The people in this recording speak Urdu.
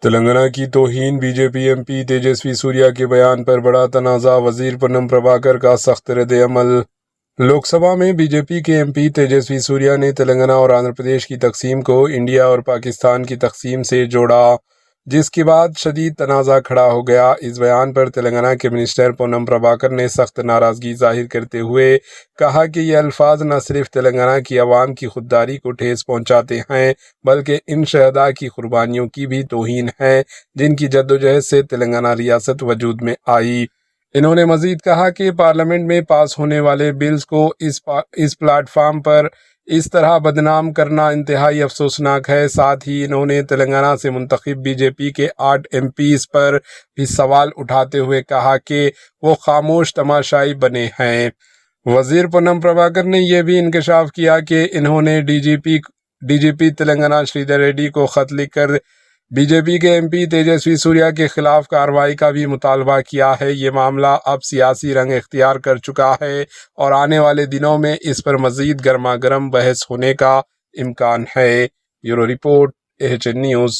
تلنگانہ کی توہین، BJP MP Tejasvi Surya کے بیان پر بڑا تنازع، وزیر پونم پربھاکر کا سخت رد عمل۔ لوک سبھا میں بی جے پی کے ایم پی تیجسوی سوریا نے تلنگانہ اور آندھرا پردیش کی تقسیم کو انڈیا اور پاکستان کی تقسیم سے جوڑا، جس کے بعد شدید تنازع کھڑا ہو گیا۔ اس بیان پر تلنگانہ کے منسٹر پونم پربھاکر نے سخت ناراضگی ظاہر کرتے ہوئے کہا کہ یہ الفاظ نہ صرف تلنگانہ کی عوام کی خودداری کو ٹھیس پہنچاتے ہیں بلکہ ان شہداء کی قربانیوں کی بھی توہین ہے جن کی جدوجہد سے تلنگانہ ریاست وجود میں آئی۔ انہوں نے مزید کہا کہ پارلیمنٹ میں پاس ہونے والے بلز کو اس پلیٹ فارم پر اس طرح بدنام کرنا انتہائی افسوسناک ہے۔ ساتھ ہی انہوں نے تلنگانہ سے منتخب بی جے پی کے 8 ایم پیز پر بھی سوال اٹھاتے ہوئے کہا کہ وہ خاموش تماشائی بنے ہیں۔ وزیر پونم پربھاکر نے یہ بھی انکشاف کیا کہ انہوں نے ڈی جی پی تلنگانہ شریدر ریڈی کو خط لکھ کر بی جے پی کے ایم پی تیجسوی سوریا کے خلاف کارروائی کا بھی مطالبہ کیا ہے۔ یہ معاملہ اب سیاسی رنگ اختیار کر چکا ہے اور آنے والے دنوں میں اس پر مزید گرما گرم بحث ہونے کا امکان ہے۔ Bureau report, AHN news.